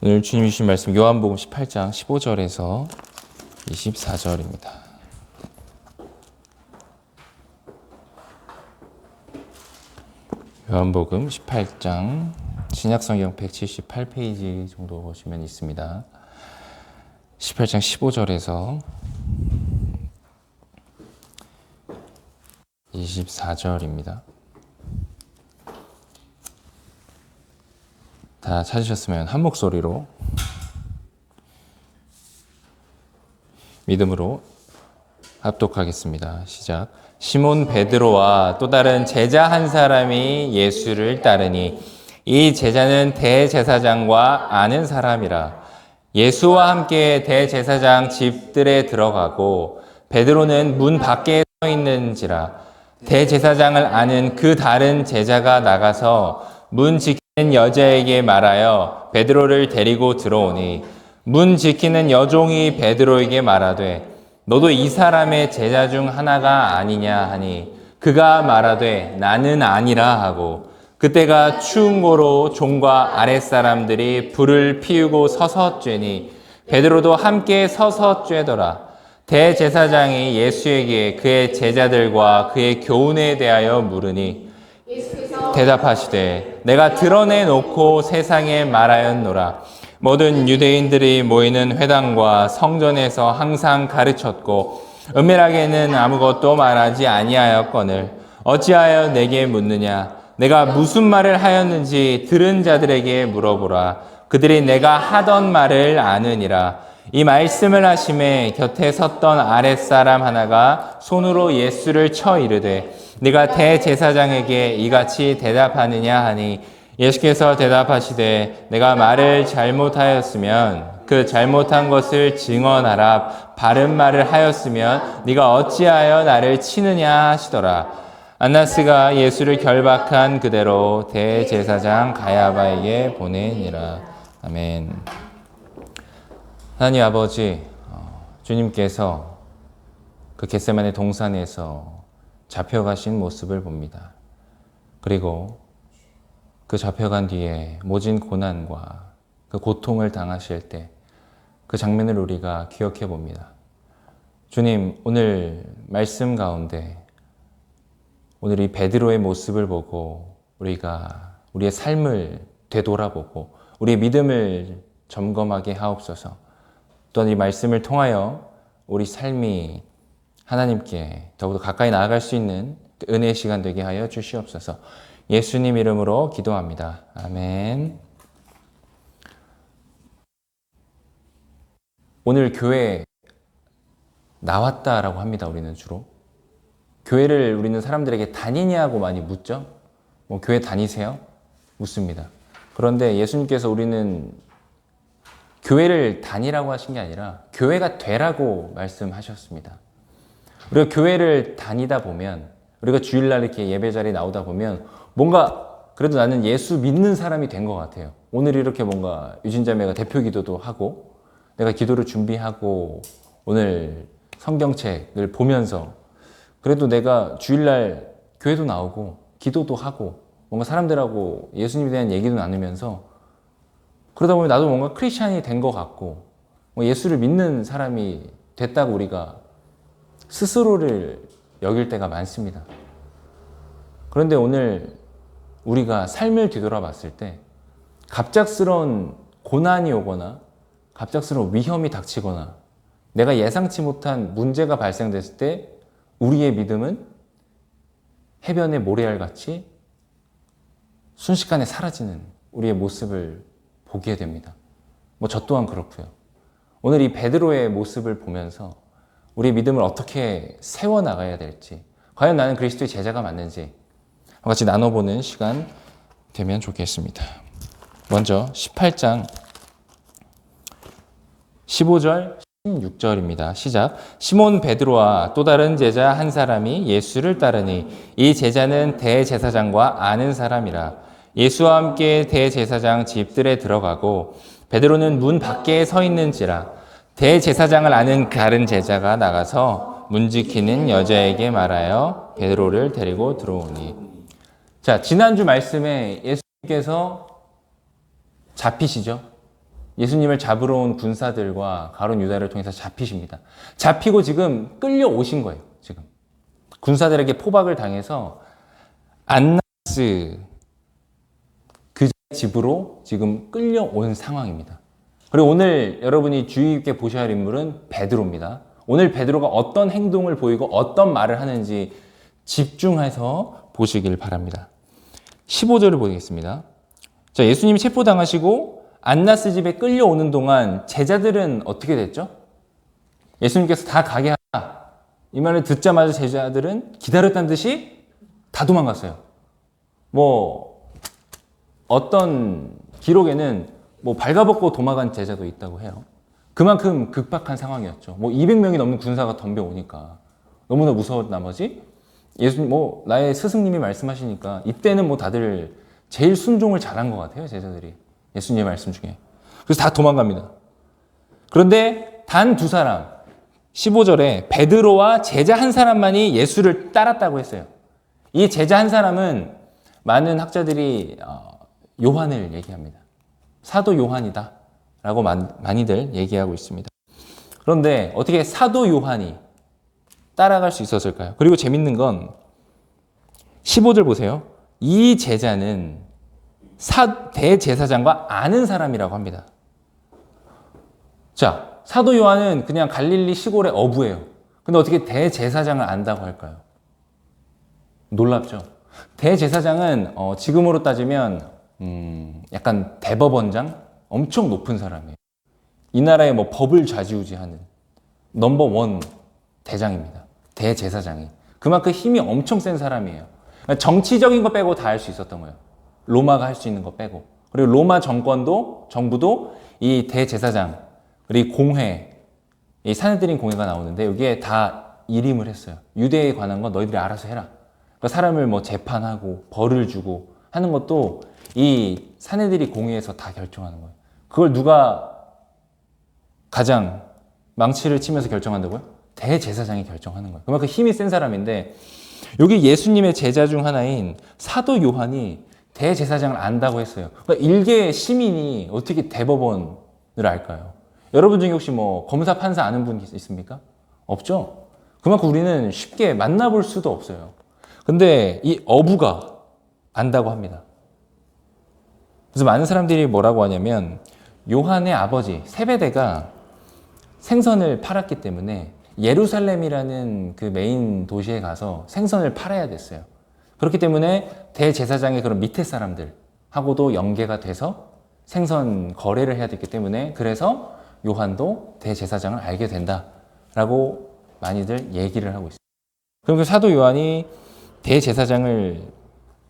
오늘 주님 주신 말씀 요한복음 18장 15절에서 24절입니다. 요한복음 18장 신약성경 178페이지 정도 보시면 있습니다. 18장 15절에서 24절입니다. 다 찾으셨으면 한 목소리로 믿음으로 합독하겠습니다. 시작. 시몬 베드로와 또 다른 제자 한 사람이 예수를 따르니 이 제자는 대제사장과 아는 사람이라. 예수와 함께 대제사장 집들에 들어가고 베드로는 문 밖에 서 있는지라. 대제사장을 아는 그 다른 제자가 나가서 문 지키는 여자에게 말하여 베드로를 데리고 들어오니 문 지키는 여종이 베드로에게 말하되 너도 이 사람의 제자 중 하나가 아니냐 하니 그가 말하되 나는 아니라 하고 그때가 추운 고로 종과 아랫사람들이 불을 피우고 서서 쬐니 베드로도 함께 서서 쬐더라. 대제사장이 예수에게 그의 제자들과 그의 교훈에 대하여 물으니 대답하시되 내가 드러내놓고 세상에 말하였노라. 모든 유대인들이 모이는 회당과 성전에서 항상 가르쳤고 은밀하게는 아무것도 말하지 아니하였거늘 어찌하여 내게 묻느냐. 내가 무슨 말을 하였는지 들은 자들에게 물어보라. 그들이 내가 하던 말을 아느니라. 이 말씀을 하심에 곁에 섰던 아랫사람 하나가 손으로 예수를 쳐 이르되 네가 대제사장에게 이같이 대답하느냐 하니 예수께서 대답하시되 내가 말을 잘못하였으면 그 잘못한 것을 증언하라. 바른 말을 하였으면 네가 어찌하여 나를 치느냐 하시더라. 안나스가 예수를 결박한 그대로 대제사장 가야바에게 보내니라. 아멘. 하나님 아버지, 주님께서 그 겟세마네 동산에서 잡혀가신 모습을 봅니다. 그리고 그 잡혀간 뒤에 모진 고난과 그 고통을 당하실 때 그 장면을 우리가 기억해 봅니다. 주님, 오늘 말씀 가운데 오늘 이 베드로의 모습을 보고 우리가 우리의 삶을 되돌아보고 우리의 믿음을 점검하게 하옵소서. 또한 이 말씀을 통하여 우리 삶이 하나님께 더욱더 가까이 나아갈 수 있는 은혜의 시간 되게 하여 주시옵소서. 예수님 이름으로 기도합니다. 아멘. 오늘 교회 나왔다라고 합니다. 우리는 주로. 교회를 우리는 사람들에게 다니냐고 많이 묻죠. 교회 다니세요? 묻습니다. 그런데 예수님께서 우리는 교회를 다니라고 하신 게 아니라 교회가 되라고 말씀하셨습니다. 우리가 교회를 다니다 보면 우리가 주일날 이렇게 예배 자리에 나오다 보면 뭔가 그래도 나는 예수 믿는 사람이 된 것 같아요. 오늘 이렇게 뭔가 유진자매가 대표 기도도 하고 내가 기도를 준비하고 오늘 성경책을 보면서 그래도 내가 주일날 교회도 나오고 기도도 하고 뭔가 사람들하고 예수님에 대한 얘기도 나누면서 그러다 보면 나도 뭔가 크리스찬이 된 것 같고 예수를 믿는 사람이 됐다고 우리가 스스로를 여길 때가 많습니다. 그런데 오늘 우리가 삶을 뒤돌아봤을 때 갑작스러운 고난이 오거나 갑작스러운 위험이 닥치거나 내가 예상치 못한 문제가 발생됐을 때 우리의 믿음은 해변의 모래알같이 순식간에 사라지는 우리의 모습을 보게 됩니다. 저 또한 그렇고요. 오늘 이 베드로의 모습을 보면서 우리의 믿음을 어떻게 세워나가야 될지, 과연 나는 그리스도의 제자가 맞는지 같이 나눠보는 시간 되면 좋겠습니다. 먼저 18장 15절 16절입니다. 시작. 시몬 베드로와 또 다른 제자 한 사람이 예수를 따르니 이 제자는 대제사장과 아는 사람이라. 예수와 함께 대제사장 집들에 들어가고 베드로는 문 밖에 서 있는지라. 대제사장을 아는 다른 제자가 나가서 문 지키는 여자에게 말하여 베드로를 데리고 들어오니. 자, 지난주 말씀에 예수님께서 잡히시죠? 예수님을 잡으러 온 군사들과 가룟 유다를 통해서 잡히십니다. 잡히고 지금 끌려오신 거예요. 지금 군사들에게 포박을 당해서 안나스 그 집으로 지금 끌려온 상황입니다. 그리고 오늘 여러분이 주의 깊게 보셔야 할 인물은 베드로입니다. 오늘 베드로가 어떤 행동을 보이고 어떤 말을 하는지 집중해서 보시길 바랍니다. 15절을 보겠습니다. 자, 예수님이 체포당하시고 안나스 집에 끌려오는 동안 제자들은 어떻게 됐죠? 예수님께서 다 가게 하라. 이 말을 듣자마자 제자들은 기다렸다는 듯이 다 도망갔어요. 어떤 기록에는 발가벗고 도망간 제자도 있다고 해요. 그만큼 급박한 상황이었죠. 200명이 넘는 군사가 덤벼오니까 너무나 무서운 나머지 예수님, 나의 스승님이 말씀하시니까 이때는 다들 제일 순종을 잘한 것 같아요, 제자들이. 예수님의 말씀 중에. 그래서 다 도망갑니다. 그런데 단 두 사람, 15절에 베드로와 제자 한 사람만이 예수를 따랐다고 했어요. 이 제자 한 사람은 많은 학자들이 요한을 얘기합니다. 사도 요한이다 라고 많이들 얘기하고 있습니다. 그런데 어떻게 사도 요한이 따라갈 수 있었을까요? 그리고 재밌는 건 15절 보세요. 이 제자는 대제사장과 아는 사람이라고 합니다. 자, 사도 요한은 그냥 갈릴리 시골의 어부예요. 근데 어떻게 대제사장을 안다고 할까요? 놀랍죠? 대제사장은 지금으로 따지면 약간 대법원장? 엄청 높은 사람이에요. 이 나라의 법을 좌지우지하는 넘버원 대장입니다. 대제사장이. 그만큼 힘이 엄청 센 사람이에요. 정치적인 거 빼고 다 할 수 있었던 거예요. 로마가 할 수 있는 거 빼고. 그리고 로마 정부도 이 대제사장, 그리고 공회, 이 사내들인 공회가 나오는데 여기에 다 일임을 했어요. 유대에 관한 건 너희들이 알아서 해라. 그러니까 사람을 재판하고 벌을 주고 하는 것도 이 사내들이 공회에서 다 결정하는 거예요. 그걸 누가 가장 망치를 치면서 결정한다고요? 대제사장이 결정하는 거예요. 그만큼 힘이 센 사람인데 여기 예수님의 제자 중 하나인 사도 요한이 대제사장을 안다고 했어요. 그러니까 일개 시민이 어떻게 대법원을 알까요? 여러분 중에 혹시 검사, 판사 아는 분 있습니까? 없죠? 그만큼 우리는 쉽게 만나볼 수도 없어요. 근데 이 어부가 안다고 합니다. 그래서 많은 사람들이 뭐라고 하냐면 요한의 아버지 세베대가 생선을 팔았기 때문에 예루살렘이라는 그 메인 도시에 가서 생선을 팔아야 됐어요. 그렇기 때문에 대제사장의 그런 밑에 사람들하고도 연계가 돼서 생선 거래를 해야 됐기 때문에 그래서 요한도 대제사장을 알게 된다라고 많이들 얘기를 하고 있어요. 그럼 그 사도 요한이 대제사장을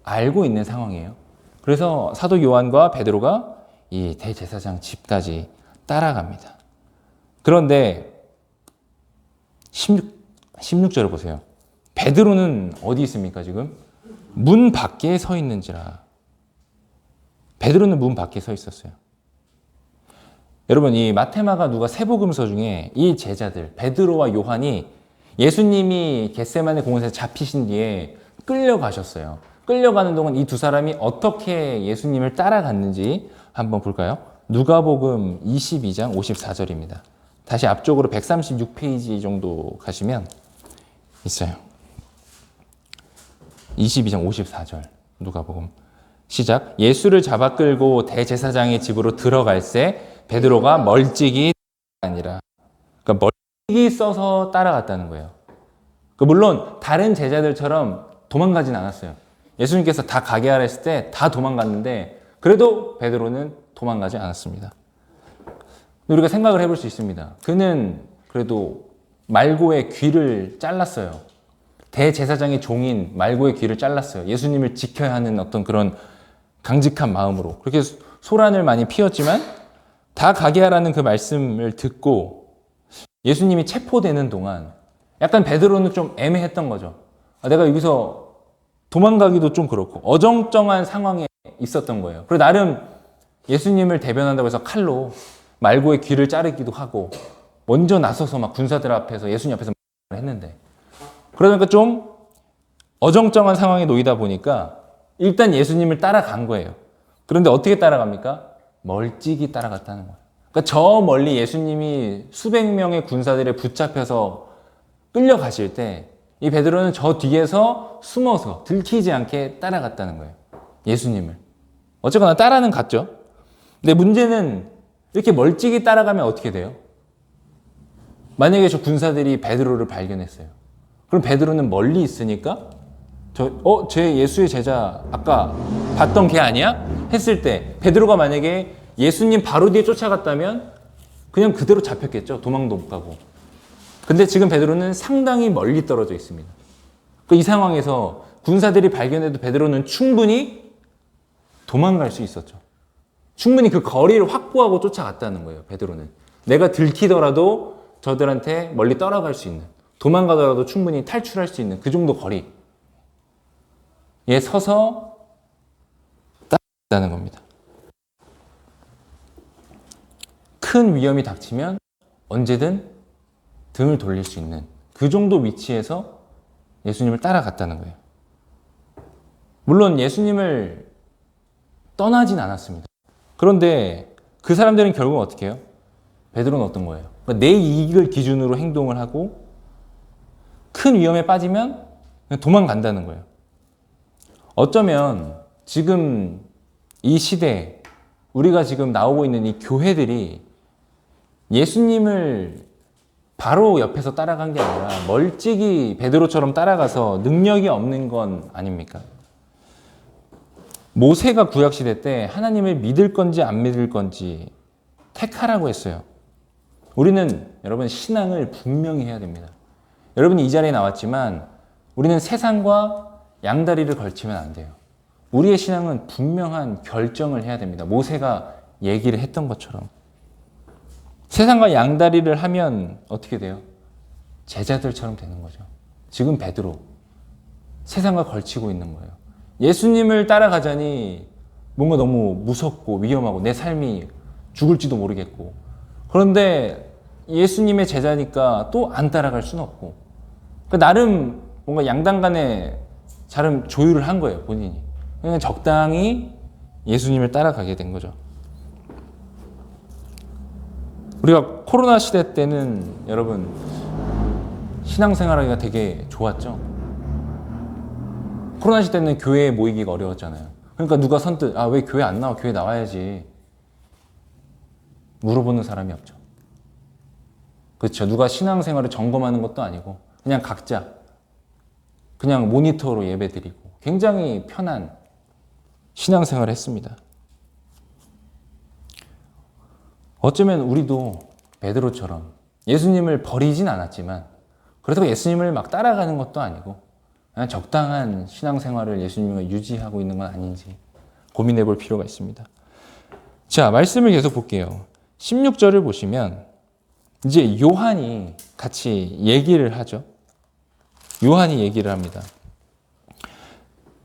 알고 있는 상황이에요. 그래서 사도 요한과 베드로가 이 대제사장 집까지 따라갑니다. 그런데 16절을 보세요. 베드로는 어디 있습니까, 지금? 문 밖에 서 있는지라. 베드로는 문 밖에 서 있었어요. 여러분, 이 마테마가 누가 세복음서 중에 이 제자들, 베드로와 요한이 예수님이 겟세마네 공원에서 잡히신 뒤에 끌려가셨어요. 끌려가는 동안 이 두 사람이 어떻게 예수님을 따라갔는지 한번 볼까요? 누가복음 22장 54절입니다. 다시 앞쪽으로 136페이지 정도 가시면 있어요. 22장 54절 누가복음 시작. 예수를 잡아 끌고 대제사장의 집으로 들어갈새 베드로가 멀찍이 아니라, 그러니까 멀찍이 써서 따라갔다는 거예요. 물론 다른 제자들처럼 도망가진 않았어요. 예수님께서 다 가게 하라 했을 때 다 도망갔는데 그래도 베드로는 도망가지 않았습니다. 우리가 생각을 해볼 수 있습니다. 그는 그래도 말고의 귀를 잘랐어요. 대제사장의 종인 말고의 귀를 잘랐어요. 예수님을 지켜야 하는 어떤 그런 강직한 마음으로. 그렇게 소란을 많이 피웠지만 다 가게 하라는 그 말씀을 듣고 예수님이 체포되는 동안 약간 베드로는 좀 애매했던 거죠. 내가 여기서 도망가기도 좀 그렇고 어정쩡한 상황에 있었던 거예요. 그리고 나름 예수님을 대변한다고 해서 칼로 말고의 귀를 자르기도 하고 먼저 나서서 막 군사들 앞에서 예수님 앞에서 했는데 그러니까 좀 어정쩡한 상황에 놓이다 보니까 일단 예수님을 따라간 거예요. 그런데 어떻게 따라갑니까? 멀찍이 따라갔다는 거예요. 그러니까 저 멀리 예수님이 수백 명의 군사들에 붙잡혀서 끌려가실 때 이 베드로는 저 뒤에서 숨어서 들키지 않게 따라갔다는 거예요. 예수님을. 어쨌거나 따라는 갔죠. 근데 문제는 이렇게 멀찍이 따라가면 어떻게 돼요? 만약에 저 군사들이 베드로를 발견했어요. 그럼 베드로는 멀리 있으니까 쟤 예수의 제자 아까 봤던 걔 아니야? 했을 때 베드로가 만약에 예수님 바로 뒤에 쫓아갔다면 그냥 그대로 잡혔겠죠. 도망도 못 가고. 근데 지금 베드로는 상당히 멀리 떨어져 있습니다. 이 상황에서 군사들이 발견해도 베드로는 충분히 도망갈 수 있었죠. 충분히 그 거리를 확보하고 쫓아갔다는 거예요. 베드로는. 내가 들키더라도 저들한테 멀리 떠나갈 수 있는, 도망가더라도 충분히 탈출할 수 있는 그 정도 거리에 서서 따라갔다는 겁니다. 큰 위험이 닥치면 언제든 등을 돌릴 수 있는 그 정도 위치에서 예수님을 따라갔다는 거예요. 물론 예수님을 떠나진 않았습니다. 그런데 그 사람들은 결국 어떻게 해요? 베드로는 어떤 거예요? 그러니까 내 이익을 기준으로 행동을 하고 큰 위험에 빠지면 그냥 도망간다는 거예요. 어쩌면 지금 이 시대 우리가 지금 나오고 있는 이 교회들이 예수님을 바로 옆에서 따라간 게 아니라 멀찍이 베드로처럼 따라가서 능력이 없는 건 아닙니까? 모세가 구약시대 때 하나님을 믿을 건지 안 믿을 건지 택하라고 했어요. 우리는 여러분 신앙을 분명히 해야 됩니다. 여러분이 이 자리에 나왔지만 우리는 세상과 양다리를 걸치면 안 돼요. 우리의 신앙은 분명한 결정을 해야 됩니다. 모세가 얘기를 했던 것처럼. 세상과 양다리를 하면 어떻게 돼요? 제자들처럼 되는 거죠. 지금 베드로 세상과 걸치고 있는 거예요. 예수님을 따라가자니 뭔가 너무 무섭고 위험하고 내 삶이 죽을지도 모르겠고, 그런데 예수님의 제자니까 또 안 따라갈 수는 없고, 나름 뭔가 양당 간에 잘 조율을 한 거예요. 본인이 그냥 적당히 예수님을 따라가게 된 거죠. 우리가 코로나 시대 때는 여러분 신앙생활하기가 되게 좋았죠. 코로나 시대 때는 교회에 모이기가 어려웠잖아요. 그러니까 누가 선뜻 왜 교회 안 나와? 교회 나와야지 물어보는 사람이 없죠. 그렇죠. 누가 신앙생활을 점검하는 것도 아니고 그냥 각자 그냥 모니터로 예배드리고 굉장히 편한 신앙생활을 했습니다. 어쩌면 우리도 베드로처럼 예수님을 버리진 않았지만 그렇다고 예수님을 막 따라가는 것도 아니고 그냥 적당한 신앙생활을 예수님과 유지하고 있는 건 아닌지 고민해 볼 필요가 있습니다. 자, 말씀을 계속 볼게요. 16절을 보시면 이제 요한이 같이 얘기를 하죠. 요한이 얘기를 합니다.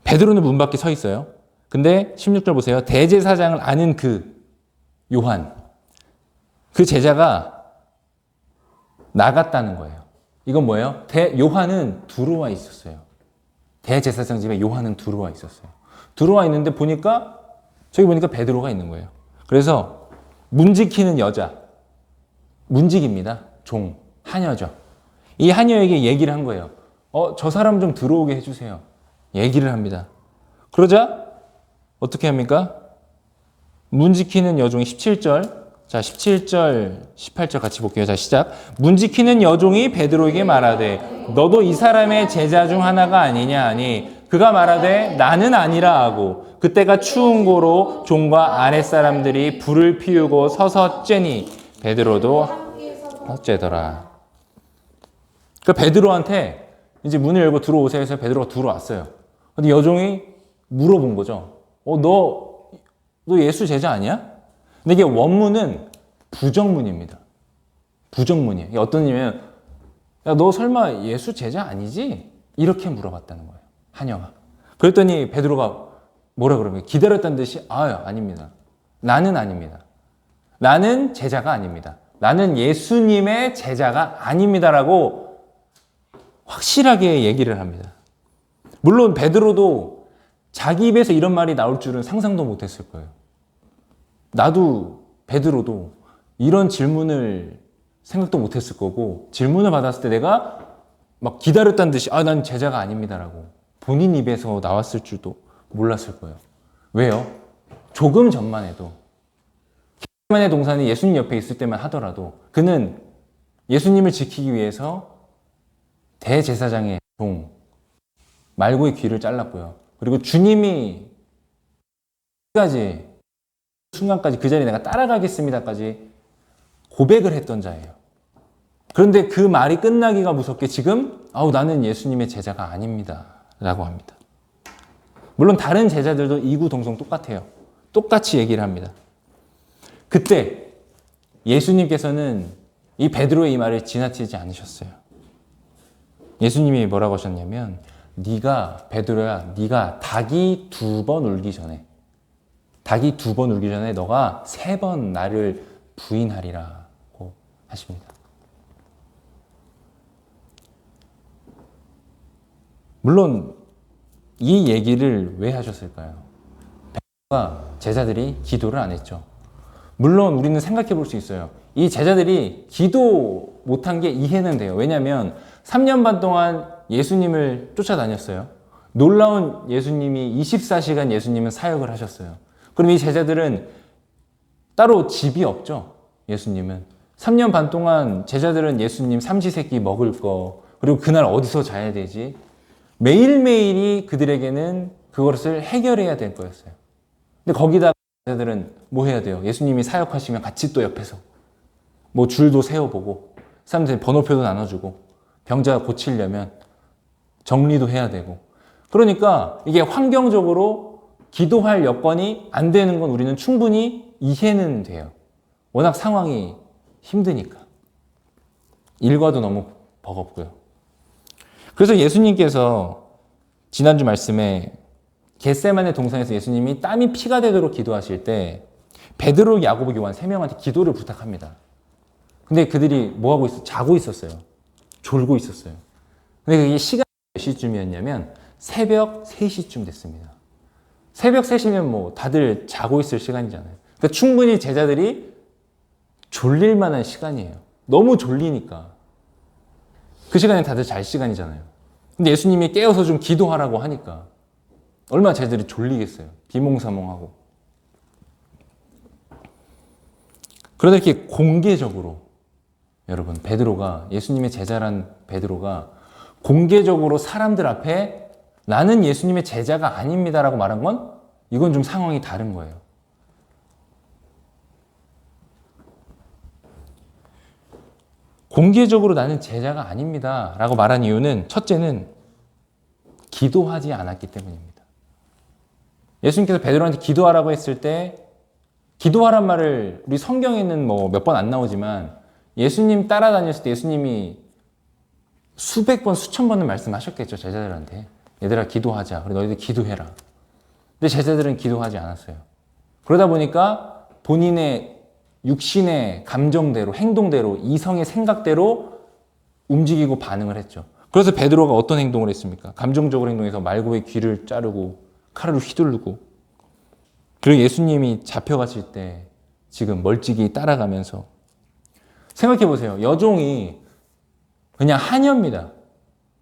베드로는 문 밖에 서 있어요. 근데 16절 보세요. 대제사장을 아는 그 요한, 그 제자가 나갔다는 거예요. 이건 뭐예요? 요한은 들어와 있었어요. 대제사장 집에 요한은 들어와 있었어요. 들어와 있는데 저기 보니까 베드로가 있는 거예요. 그래서 문 지키는 여자, 문직입니다. 종, 하녀죠. 이 하녀에게 얘기를 한 거예요. 저 사람 좀 들어오게 해주세요. 얘기를 합니다. 그러자 어떻게 합니까? 문 지키는 여종이 17절, 자 17절, 18절 같이 볼게요. 자 시작. 문 지키는 여종이 베드로에게 말하되 너도 이 사람의 제자 중 하나가 아니냐 하니 그가 말하되 나는 아니라 하고 그때가 추운 고로 종과 아랫사람들이 불을 피우고 서서 쬐니 베드로도 쬐더라. 그러니까 베드로한테 이제 문을 열고 들어오세요 해서 베드로가 들어왔어요. 근데 여종이 물어본 거죠. 너 예수 제자 아니야? 근데 이게 원문은 부정문입니다. 부정문이에요. 이게 어떤 의미냐면 야, 너 설마 예수 제자 아니지? 이렇게 물어봤다는 거예요. 하녀가. 그랬더니 베드로가 뭐라 그러면 기다렸다는 듯이 아닙니다. 나는 아닙니다. 나는 제자가 아닙니다. 나는 예수님의 제자가 아닙니다라고 확실하게 얘기를 합니다. 물론 베드로도 자기 입에서 이런 말이 나올 줄은 상상도 못했을 거예요. 베드로도 이런 질문을 생각도 못했을 거고, 질문을 받았을 때 내가 막 기다렸다는 듯이 난 제자가 아닙니다라고 본인 입에서 나왔을 줄도 몰랐을 거예요. 왜요? 조금 전만 해도 겟세마네 동산이 예수님 옆에 있을 때만 하더라도 그는 예수님을 지키기 위해서 대제사장의 종 말고의 귀를 잘랐고요. 그리고 주님이 까지 순간까지 그 자리에 내가 따라가겠습니다까지 고백을 했던 자예요. 그런데 그 말이 끝나기가 무섭게 지금 나는 예수님의 제자가 아닙니다 라고 합니다. 물론 다른 제자들도 이구동성 똑같아요. 똑같이 얘기를 합니다. 그때 예수님께서는 이 베드로의 이 말을 지나치지 않으셨어요. 예수님이 뭐라고 하셨냐면 네가 베드로야, 네가 닭이 2번 울기 전에 너가 3번 나를 부인하리라고 하십니다. 물론 이 얘기를 왜 하셨을까요? 베드로가 제자들이 기도를 안 했죠. 물론 우리는 생각해 볼 수 있어요. 이 제자들이 기도 못한 게 이해는 돼요. 왜냐하면 3년 반 동안 예수님을 쫓아다녔어요. 놀라운 예수님이 24시간 예수님은 사역을 하셨어요. 그럼 이 제자들은 따로 집이 없죠. 예수님은 3년 반 동안 제자들은 예수님 삼시세끼 먹을 거, 그리고 그날 어디서 자야 되지, 매일매일이 그들에게는 그것을 해결해야 될 거였어요. 근데 거기다 제자들은 뭐 해야 돼요? 예수님이 사역하시면 같이 또 옆에서 뭐 줄도 세워보고 사람들 번호표도 나눠주고 병자 고치려면 정리도 해야 되고, 그러니까 이게 환경적으로 기도할 여건이 안 되는 건 우리는 충분히 이해는 돼요. 워낙 상황이 힘드니까. 일과도 너무 버겁고요. 그래서 예수님께서 지난주 말씀에 겟세마네 동산에서 예수님이 땀이 피가 되도록 기도하실 때 베드로, 야고보, 요한 3명한테 기도를 부탁합니다. 근데 그들이 뭐하고 있었어요? 자고 있었어요. 졸고 있었어요. 근데 그게 시간이 몇 시쯤이었냐면 새벽 3시쯤 됐습니다. 새벽 3시면 뭐 다들 자고 있을 시간이잖아요. 그러니까 충분히 제자들이 졸릴 만한 시간이에요. 너무 졸리니까. 그 시간에 다들 잘 시간이잖아요. 근데 예수님이 깨워서 좀 기도하라고 하니까 얼마나 제자들이 졸리겠어요. 비몽사몽하고. 그러다 이렇게 공개적으로, 여러분, 베드로가, 예수님의 제자란 베드로가 공개적으로 사람들 앞에 나는 예수님의 제자가 아닙니다라고 말한 건 이건 좀 상황이 다른 거예요. 공개적으로 나는 제자가 아닙니다 라고 말한 이유는, 첫째는 기도하지 않았기 때문입니다. 예수님께서 베드로한테 기도하라고 했을 때, 기도하란 말을 우리 성경에는 뭐 몇 번 안 나오지만 예수님 따라다녔을 때 예수님이 수백 번, 수천 번은 말씀하셨겠죠. 제자들한테. 얘들아 기도하자. 그래 너희들 기도해라. 근데 제자들은 기도하지 않았어요. 그러다 보니까 본인의 육신의 감정대로, 행동대로, 이성의 생각대로 움직이고 반응을 했죠. 그래서 베드로가 어떤 행동을 했습니까? 감정적으로 행동해서 말고의 귀를 자르고 칼로 휘두르고, 그리고 예수님이 잡혀갔을 때 지금 멀찍이 따라가면서, 생각해 보세요. 여종이 그냥 하녀입니다.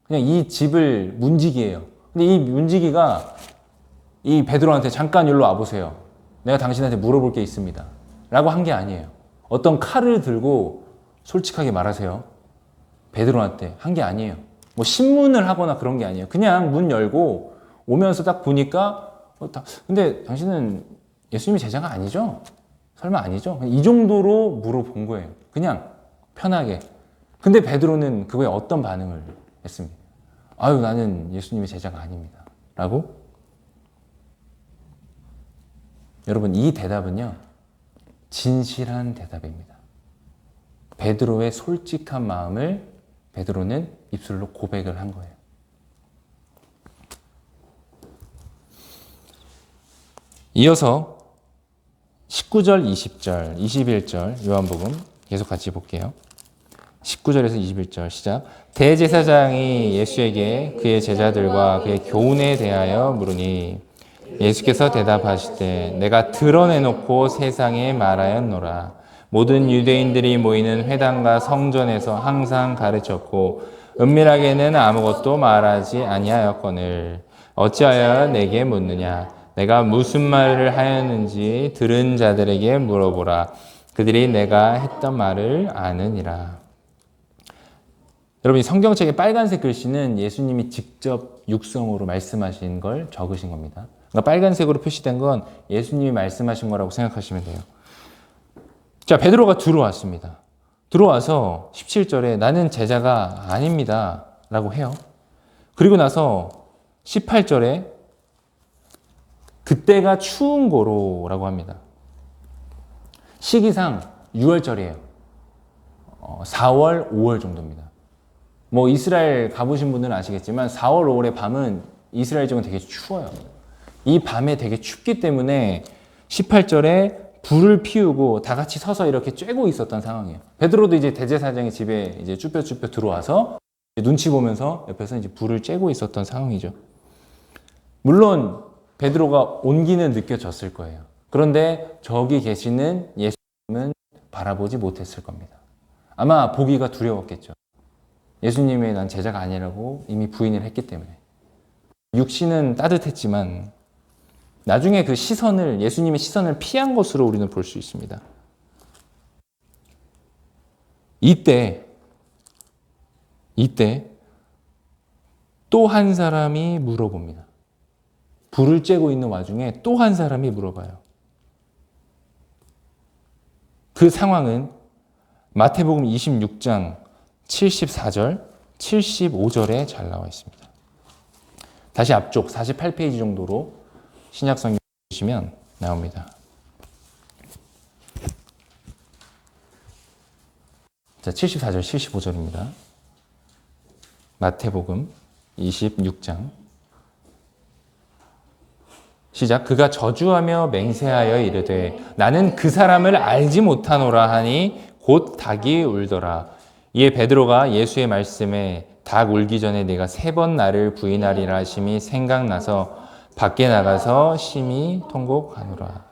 그냥 이 집을 문지기예요. 근데 이 문지기가 이 베드로한테 잠깐 일로 와보세요. 내가 당신한테 물어볼 게 있습니다. 라고 한 게 아니에요. 어떤 칼을 들고 솔직하게 말하세요. 베드로한테 한 게 아니에요. 뭐 신문을 하거나 그런 게 아니에요. 그냥 문 열고 오면서 딱 보니까 근데 당신은 예수님의 제자가 아니죠? 설마 아니죠? 이 정도로 물어본 거예요. 그냥 편하게. 근데 베드로는 그거에 어떤 반응을 했습니까? 나는 예수님의 제자가 아닙니다. 라고? 여러분, 이 대답은요, 진실한 대답입니다. 베드로의 솔직한 마음을 베드로는 입술로 고백을 한 거예요. 이어서 19절, 20절, 21절 요한복음 계속 같이 볼게요. 19절에서 21절 시작. 대제사장이 예수에게 그의 제자들과 그의 교훈에 대하여 물으니 예수께서 대답하시되 내가 드러내놓고 세상에 말하였노라. 모든 유대인들이 모이는 회당과 성전에서 항상 가르쳤고 은밀하게는 아무것도 말하지 아니하였거늘 어찌하여 내게 묻느냐 내가 무슨 말을 하였는지 들은 자들에게 물어보라 그들이 내가 했던 말을 아느니라. 여러분 이 성경책의 빨간색 글씨는 예수님이 직접 육성으로 말씀하신 걸 적으신 겁니다. 그러니까 빨간색으로 표시된 건 예수님이 말씀하신 거라고 생각하시면 돼요. 자, 베드로가 들어왔습니다. 들어와서 17절에 나는 제자가 아닙니다 라고 해요. 그리고 나서 18절에 그때가 추운 고로라고 합니다. 시기상 6월절이에요. 4월, 5월 정도입니다. 뭐 이스라엘 가보신 분들은 아시겠지만 4월, 5월의 밤은 이스라엘 지역은 되게 추워요. 이 밤에 되게 춥기 때문에 18절에 불을 피우고 다 같이 서서 이렇게 쬐고 있었던 상황이에요. 베드로도 이제 대제사장의 집에 이제 쭈뼛쭈뼛 들어와서 눈치 보면서 옆에서 이제 불을 쬐고 있었던 상황이죠. 물론 베드로가 온기는 느껴졌을 거예요. 그런데 저기 계시는 예수님은 바라보지 못했을 겁니다. 아마 보기가 두려웠겠죠. 예수님의 난 제자가 아니라고 이미 부인을 했기 때문에. 육신은 따뜻했지만 나중에 그 시선을 예수님의 시선을 피한 것으로 우리는 볼 수 있습니다. 이때 또 한 사람이 물어봅니다. 불을 쬐고 있는 와중에 또 한 사람이 물어봐요. 그 상황은 마태복음 26장 74절, 75절에 잘 나와 있습니다. 다시 앞쪽 48페이지 정도로 신약성경 보시면 나옵니다. 자, 74절, 75절입니다. 마태복음 26장 시작. 그가 저주하며 맹세하여 이르되 나는 그 사람을 알지 못하노라 하니 곧 닭이 울더라. 이에 베드로가 예수의 말씀에 닭 울기 전에 내가 3번 나를 부인하리라 하심이 생각나서 밖에 나가서 심히 통곡하노라.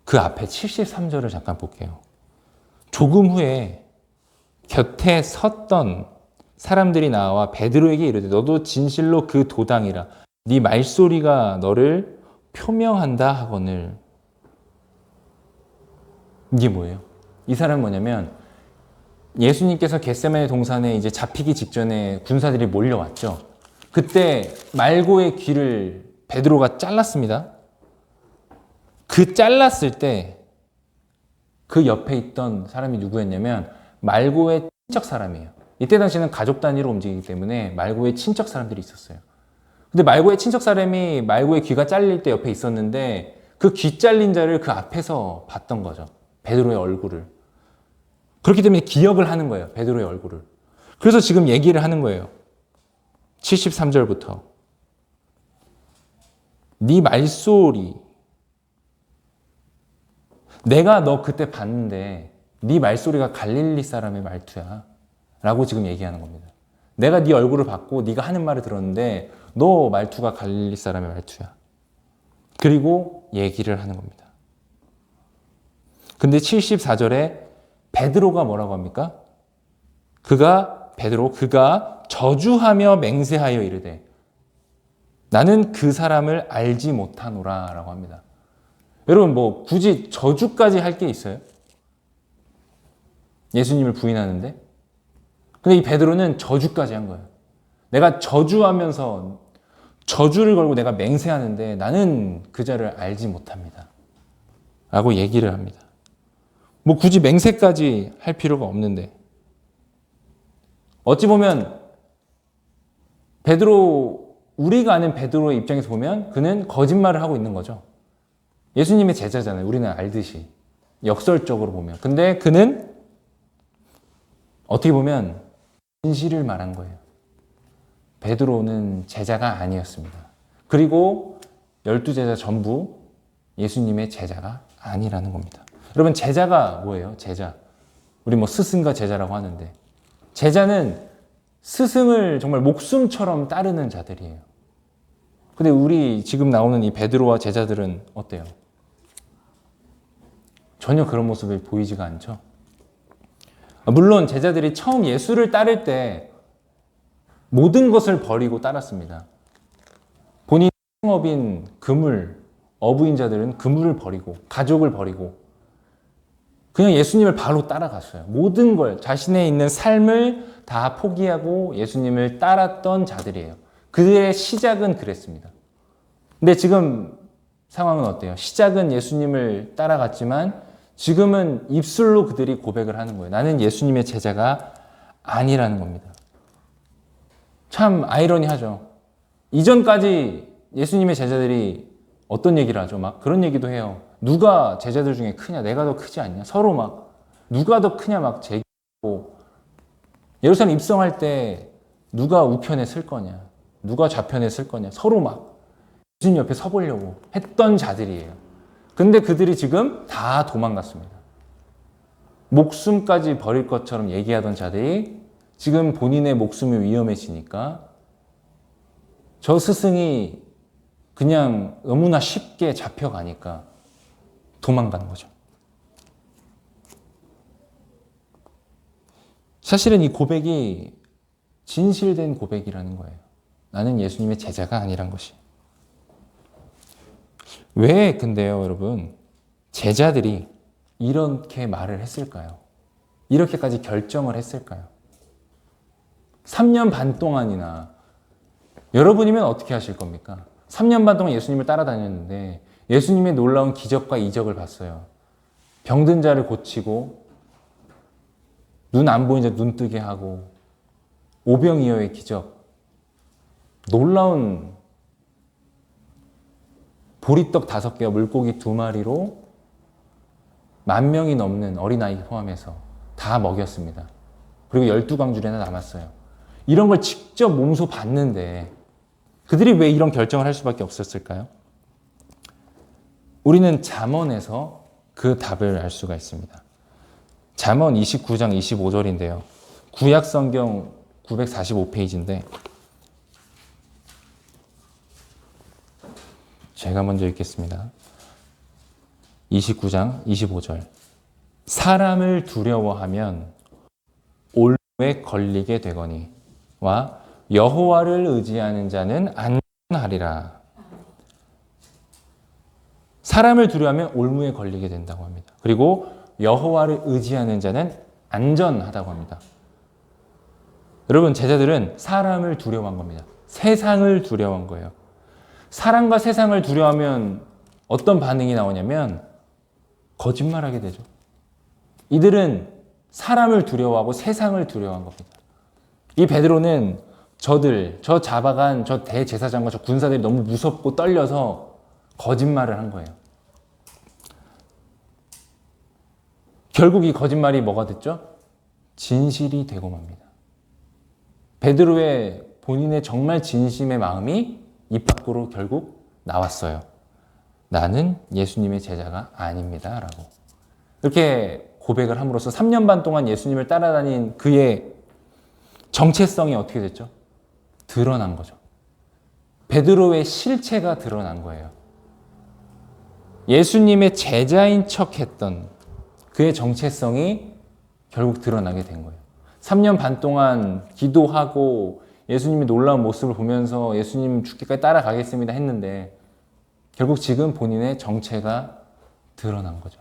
그 앞에 73절을 잠깐 볼게요. 조금 후에 곁에 섰던 사람들이 나와 베드로에게 이르되 너도 진실로 그 도당이라 네 말소리가 너를 표명한다 하거늘. 이게 뭐예요? 이 사람은 뭐냐면 예수님께서 겟세마네 동산에 이제 잡히기 직전에 군사들이 몰려왔죠. 그때 말고의 귀를 베드로가 잘랐습니다. 그 잘랐을 때 그 옆에 있던 사람이 누구였냐면 말고의 친척 사람이에요. 이때 당시에는 가족 단위로 움직이기 때문에 말고의 친척 사람들이 있었어요. 근데 말고의 친척 사람이 말고의 귀가 잘릴 때 옆에 있었는데 그 귀 잘린 자를 그 앞에서 봤던 거죠. 베드로의 얼굴을. 그렇기 때문에 기억을 하는 거예요. 베드로의 얼굴을. 그래서 지금 얘기를 하는 거예요. 73절부터. 네 말소리. 내가 너 그때 봤는데 네 말소리가 갈릴리 사람의 말투야. 라고 지금 얘기하는 겁니다. 내가 네 얼굴을 봤고 네가 하는 말을 들었는데 너 말투가 갈릴리 사람의 말투야. 그리고 얘기를 하는 겁니다. 근데 74절에 베드로가 뭐라고 합니까? 그가 저주하며 맹세하여 이르되 나는 그 사람을 알지 못하노라 라고 합니다. 여러분 뭐 굳이 저주까지 할 게 있어요? 예수님을 부인하는데? 근데 이 베드로는 저주까지 한 거예요. 내가 저주하면서 저주를 걸고 내가 맹세하는데 나는 그 자를 알지 못합니다. 라고 얘기를 합니다. 뭐 굳이 맹세까지 할 필요가 없는데 어찌 보면 우리가 아는 베드로의 입장에서 보면 그는 거짓말을 하고 있는 거죠. 예수님의 제자잖아요. 우리는 알듯이. 역설적으로 보면. 근데 그는 어떻게 보면 진실을 말한 거예요. 베드로는 제자가 아니었습니다. 그리고 12제자 전부 예수님의 제자가 아니라는 겁니다. 여러분 제자가 뭐예요? 제자. 우리 뭐 스승과 제자라고 하는데 제자는 스승을 정말 목숨처럼 따르는 자들이에요. 근데 우리 지금 나오는 이 베드로와 제자들은 어때요? 전혀 그런 모습이 보이지가 않죠. 물론 제자들이 처음 예수를 따를 때 모든 것을 버리고 따랐습니다. 본인 생업인 그물, 어부인 자들은 그물을 버리고 가족을 버리고 그냥 예수님을 바로 따라갔어요. 모든 걸, 자신의 있는 삶을 다 포기하고 예수님을 따랐던 자들이에요. 그들의 시작은 그랬습니다. 근데 지금 상황은 어때요? 시작은 예수님을 따라갔지만 지금은 입술로 그들이 고백을 하는 거예요. 나는 예수님의 제자가 아니라는 겁니다. 참 아이러니하죠. 이전까지 예수님의 제자들이 어떤 얘기를 하죠? 막 그런 얘기도 해요. 누가 제자들 중에 크냐? 내가 더 크지 않냐? 서로 막 누가 더 크냐 막 제기하고 예루살렘 입성할 때 누가 우편에 쓸 거냐? 누가 좌편에 쓸 거냐? 서로 막 예수님 옆에 서보려고 했던 자들이에요. 근데 그들이 지금 다 도망갔습니다. 목숨까지 버릴 것처럼 얘기하던 자들이 지금 본인의 목숨이 위험해지니까 저 스승이 그냥 너무나 쉽게 잡혀가니까 도망가는 거죠. 사실은 이 고백이 진실된 고백이라는 거예요. 나는 예수님의 제자가 아니란 것이. 왜 근데요, 여러분? 제자들이 이렇게 말을 했을까요? 이렇게까지 결정을 했을까요? 3년 반 동안이나 여러분이면 어떻게 하실 겁니까? 3년 반 동안 예수님을 따라다녔는데 예수님의 놀라운 기적과 이적을 봤어요. 병든 자를 고치고 눈 안 보이는 자 눈 뜨게 하고 오병이어의 기적, 놀라운 보리떡 5개와 물고기 2마리로 10,000명이 넘는 어린아이 포함해서 다 먹였습니다. 그리고 12광줄이나 남았어요. 이런 걸 직접 몸소 봤는데 그들이 왜 이런 결정을 할 수밖에 없었을까요? 우리는 잠언에서 그 답을 알 수가 있습니다. 잠언 29장 25절인데요. 구약 성경 945페이지인데 제가 먼저 읽겠습니다. 29장 25절. 사람을 두려워하면 올무에 걸리게 되거니와 여호와를 의지하는 자는 안전하리라. 사람을 두려워하면 올무에 걸리게 된다고 합니다. 그리고 여호와를 의지하는 자는 안전하다고 합니다. 여러분, 제자들은 사람을 두려워한 겁니다. 세상을 두려워한 거예요. 사람과 세상을 두려워하면 어떤 반응이 나오냐면 거짓말하게 되죠. 이들은 사람을 두려워하고 세상을 두려워한 겁니다. 이 베드로는 저 잡아간 저 대제사장과 저 군사들이 너무 무섭고 떨려서 거짓말을 한 거예요. 결국 이 거짓말이 뭐가 됐죠? 진실이 되고 맙니다. 베드로의 본인의 정말 진심의 마음이 입 밖으로 결국 나왔어요. 나는 예수님의 제자가 아닙니다. 라고. 이렇게 고백을 함으로써 3년 반 동안 예수님을 따라다닌 그의 정체성이 어떻게 됐죠? 드러난 거죠. 베드로의 실체가 드러난 거예요. 예수님의 제자인 척 했던 그의 정체성이 결국 드러나게 된 거예요. 3년 반 동안 기도하고 예수님이 놀라운 모습을 보면서 예수님 죽기까지 따라가겠습니다 했는데 결국 지금 본인의 정체가 드러난 거죠.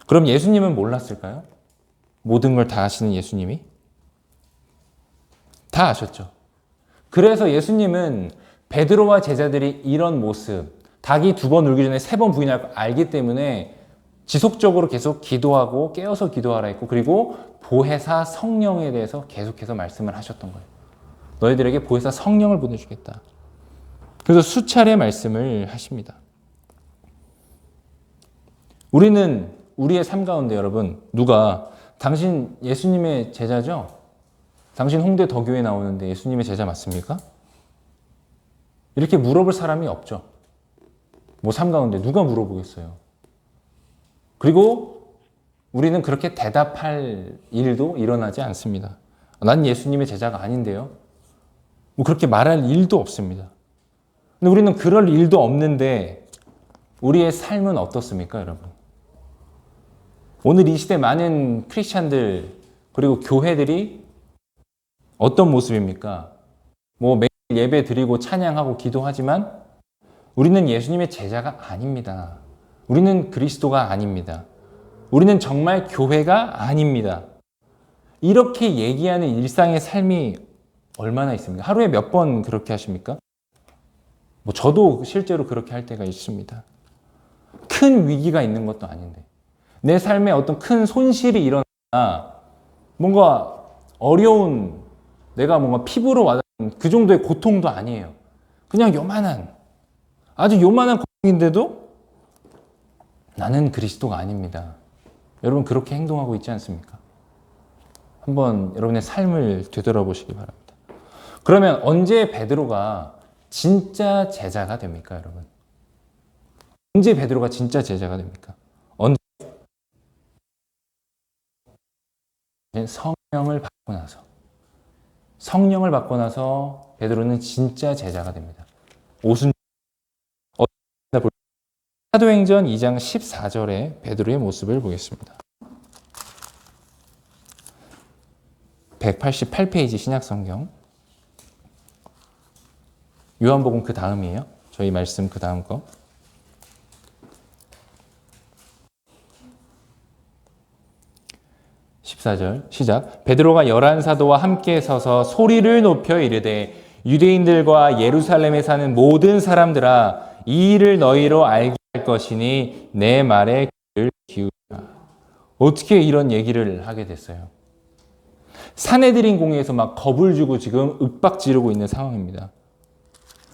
그럼 예수님은 몰랐을까요? 모든 걸 다 아시는 예수님이? 다 아셨죠. 그래서 예수님은 베드로와 제자들이 이런 모습, 닭이 2번 울기 전에 3번 부인할 걸 알기 때문에 지속적으로 계속 기도하고 깨어서 기도하라 했고, 그리고 보혜사 성령에 대해서 계속해서 말씀을 하셨던 거예요. 너희들에게 보혜사 성령을 보내주겠다. 그래서 수차례 말씀을 하십니다. 우리는 우리의 삶 가운데 여러분, 누가 당신 예수님의 제자죠? 당신 홍대 더 교회 나오는데 예수님의 제자 맞습니까? 이렇게 물어볼 사람이 없죠. 뭐 삶 가운데 누가 물어보겠어요. 그리고 우리는 그렇게 대답할 일도 일어나지 않습니다. 난 예수님의 제자가 아닌데요. 뭐 그렇게 말할 일도 없습니다. 근데 우리는 그럴 일도 없는데 우리의 삶은 어떻습니까, 여러분? 오늘 이 시대 많은 크리스찬들 그리고 교회들이 어떤 모습입니까? 뭐 매일 예배 드리고 찬양하고 기도하지만 우리는 예수님의 제자가 아닙니다. 우리는 그리스도가 아닙니다. 우리는 정말 교회가 아닙니다. 이렇게 얘기하는 일상의 삶이 얼마나 있습니까? 하루에 몇 번 그렇게 하십니까? 뭐 저도 실제로 그렇게 할 때가 있습니다. 큰 위기가 있는 것도 아닌데 내 삶에 어떤 큰 손실이 일어나 뭔가 어려운 내가 뭔가 피부로 와닿는 그 정도의 고통도 아니에요. 그냥 요만한 아주 요만한 고통인데도 나는 그리스도가 아닙니다. 여러분 그렇게 행동하고 있지 않습니까? 한번 여러분의 삶을 되돌아보시기 바랍니다. 그러면 언제 베드로가 진짜 제자가 됩니까, 여러분? 언제 베드로가 진짜 제자가 됩니까? 언제? 성령을 받고 나서. 성령을 받고 나서 베드로는 진짜 제자가 됩니다. 사도행전 2장 14절에 베드로의 모습을 보겠습니다. 188페이지 신약성경. 요한복음 그 다음이에요. 저희 말씀 그 다음 거. 14절 시작. 베드로가 11사도와 함께 서서 소리를 높여 이르되 유대인들과 예루살렘에 사는 모든 사람들아 이 일을 너희로 알게 할 것이니 내 말에 귀를 기울이라. 어떻게 이런 얘기를 하게 됐어요? 산헤드린 공회에서 막 겁을 주고 지금 윽박 지르고 있는 상황입니다.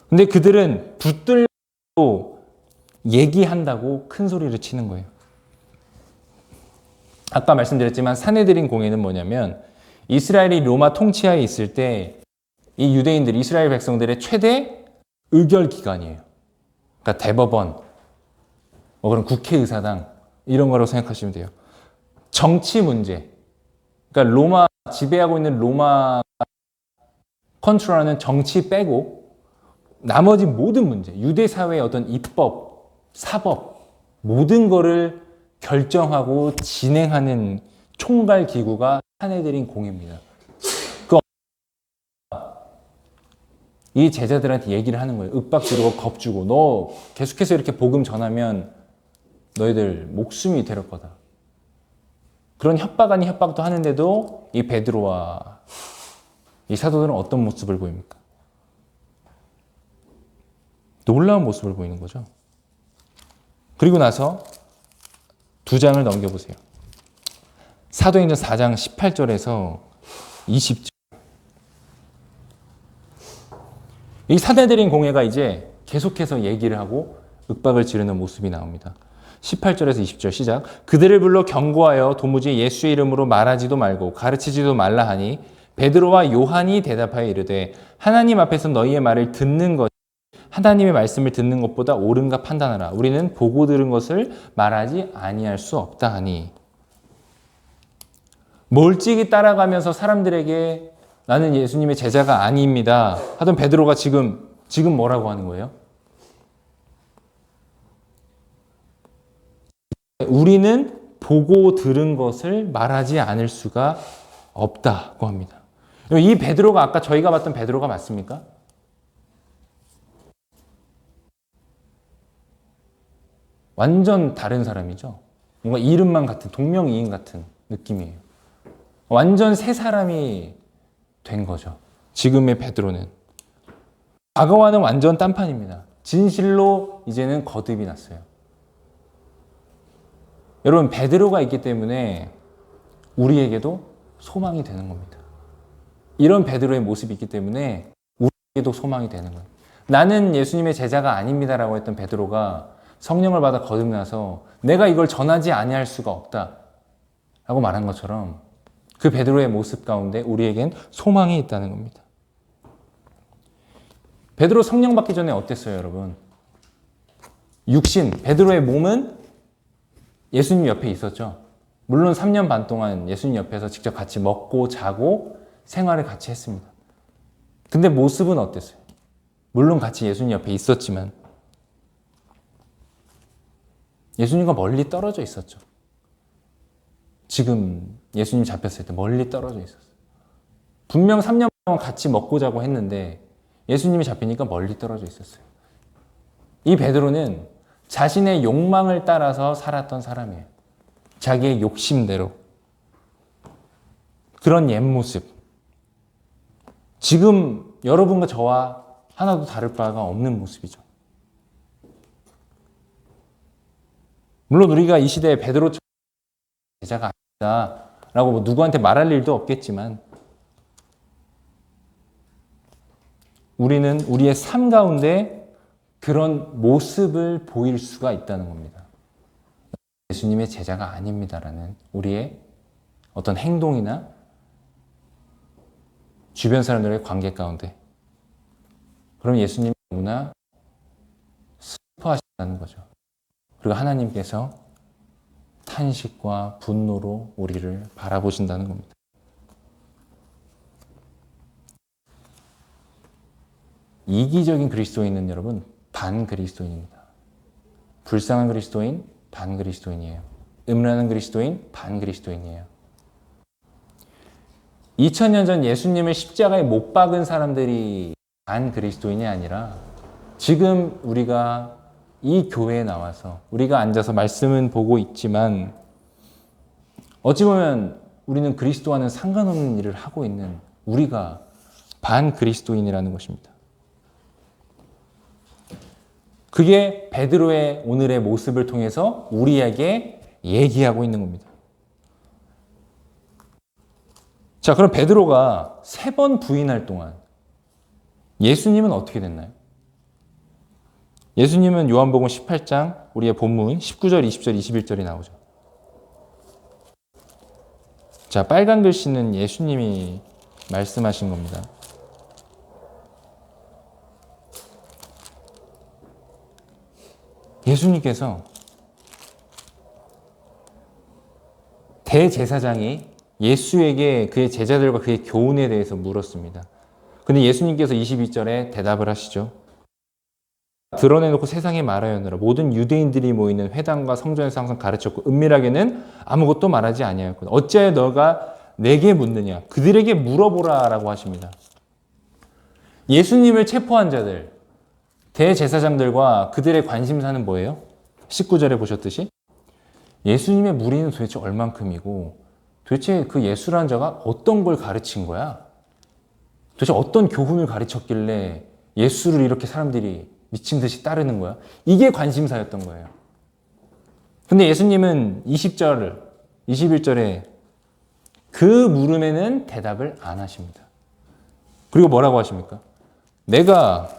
근데 그들은 붙들고 얘기한다고 큰 소리를 치는 거예요. 아까 말씀드렸지만 산헤드린 공회는 뭐냐면 이스라엘이 로마 통치하에 있을 때 이 유대인들, 이스라엘 백성들의 최대 의결 기관이에요. 그러니까 대법원, 뭐 그런 국회의사당 이런 거라고 생각하시면 돼요. 정치 문제, 그러니까 로마 지배하고 있는 로마 컨트롤하는 정치 빼고 나머지 모든 문제, 유대 사회의 어떤 입법, 사법 모든 거를 결정하고 진행하는 총괄 기구가 산헤드린 공회입니다. 이 제자들한테 얘기를 하는 거예요. 윽박 지르고 겁주고 너 계속해서 이렇게 복음 전하면 너희들 목숨이 될 거다. 그런 협박 아닌 협박도 하는데도 이 베드로와 이 사도들은 어떤 모습을 보입니까? 놀라운 모습을 보이는 거죠. 그리고 나서 두 장을 넘겨보세요. 사도행전 4장 18절에서 20절. 이 산헤드린 공회가 이제 계속해서 얘기를 하고 윽박을 지르는 모습이 나옵니다. 18절에서 20절 시작. 그들을 불러 경고하여 도무지 예수의 이름으로 말하지도 말고 가르치지도 말라 하니 베드로와 요한이 대답하여 이르되 하나님 앞에서 너희의 말을 듣는 것이 하나님의 말씀을 듣는 것보다 옳은가 판단하라. 우리는 보고 들은 것을 말하지 아니할 수 없다 하니. 멀찍이 따라가면서 사람들에게 나는 예수님의 제자가 아닙니다 하던 베드로가 지금 뭐라고 하는 거예요? 우리는 보고 들은 것을 말하지 않을 수가 없다고 합니다. 이 베드로가 아까 저희가 봤던 베드로가 맞습니까? 완전 다른 사람이죠. 뭔가 이름만 같은 동명이인 같은 느낌이에요. 완전 새 사람이 된 거죠. 지금의 베드로는. 과거와는 완전 딴판입니다. 진실로 이제는 거듭이 났어요. 여러분 베드로가 있기 때문에 우리에게도 소망이 되는 겁니다. 이런 베드로의 모습이 있기 때문에 우리에게도 소망이 되는 거예요. 나는 예수님의 제자가 아닙니다라고 했던 베드로가 성령을 받아 거듭나서 내가 이걸 전하지 아니할 수가 없다 라고 말한 것처럼 그 베드로의 모습 가운데 우리에겐 소망이 있다는 겁니다. 베드로 성령 받기 전에 어땠어요, 여러분? 육신, 베드로의 몸은 예수님 옆에 있었죠. 물론 3년 반 동안 예수님 옆에서 직접 같이 먹고 자고 생활을 같이 했습니다. 근데 모습은 어땠어요? 물론 같이 예수님 옆에 있었지만 예수님과 멀리 떨어져 있었죠. 지금 예수님 잡혔을 때 멀리 떨어져 있었어요. 분명 3년 동안 같이 먹고 자고 했는데 예수님이 잡히니까 멀리 떨어져 있었어요. 이 베드로는 자신의 욕망을 따라서 살았던 사람이에요. 자기의 욕심대로. 그런 옛 모습. 지금 여러분과 저와 하나도 다를 바가 없는 모습이죠. 물론 우리가 이 시대에 베드로처럼 제자가 아니다 라고 뭐 누구한테 말할 일도 없겠지만 우리는 우리의 삶 가운데 그런 모습을 보일 수가 있다는 겁니다. 예수님의 제자가 아닙니다라는 우리의 어떤 행동이나 주변 사람들의 관계 가운데. 그럼 예수님이 너무나 슬퍼하신다는 거죠. 그리고 하나님께서 탄식과 분노로 우리를 바라보신다는 겁니다. 이기적인 그리스도인은 여러분 반그리스도인입니다. 불쌍한 그리스도인 반그리스도인이에요. 음란한 그리스도인 반그리스도인이에요. 2000년 전 예수님을 십자가에 못 박은 사람들이 반그리스도인이 아니라 지금 우리가 이 교회에 나와서 우리가 앉아서 말씀은 보고 있지만 어찌 보면 우리는 그리스도와는 상관없는 일을 하고 있는 우리가 반그리스도인이라는 것입니다. 그게 베드로의 오늘의 모습을 통해서 우리에게 얘기하고 있는 겁니다. 자, 그럼 베드로가 3번 부인할 동안 예수님은 어떻게 됐나요? 예수님은 요한복음 18장 우리의 본문 19절, 20절, 21절이 나오죠. 자, 빨간 글씨는 예수님이 말씀하신 겁니다. 예수님께서 대제사장이 예수에게 그의 제자들과 그의 교훈에 대해서 물었습니다. 근데 예수님께서 22절에 대답을 하시죠. 드러내놓고 세상에 말하였느라 모든 유대인들이 모이는 회당과 성전에서 항상 가르쳤고 은밀하게는 아무것도 말하지 아니하였거든. 어찌하여 너가 내게 묻느냐? 그들에게 물어보라 라고 하십니다. 예수님을 체포한 자들, 대제사장들과 그들의 관심사는 뭐예요? 19절에 보셨듯이 예수님의 무리는 도대체 얼만큼이고 도대체 그 예수라는 자가 어떤 걸 가르친 거야? 도대체 어떤 교훈을 가르쳤길래 예수를 이렇게 사람들이 미친 듯이 따르는 거야? 이게 관심사였던 거예요. 근데 예수님은 20절, 21절에 그 물음에는 대답을 안 하십니다. 그리고 뭐라고 하십니까? 내가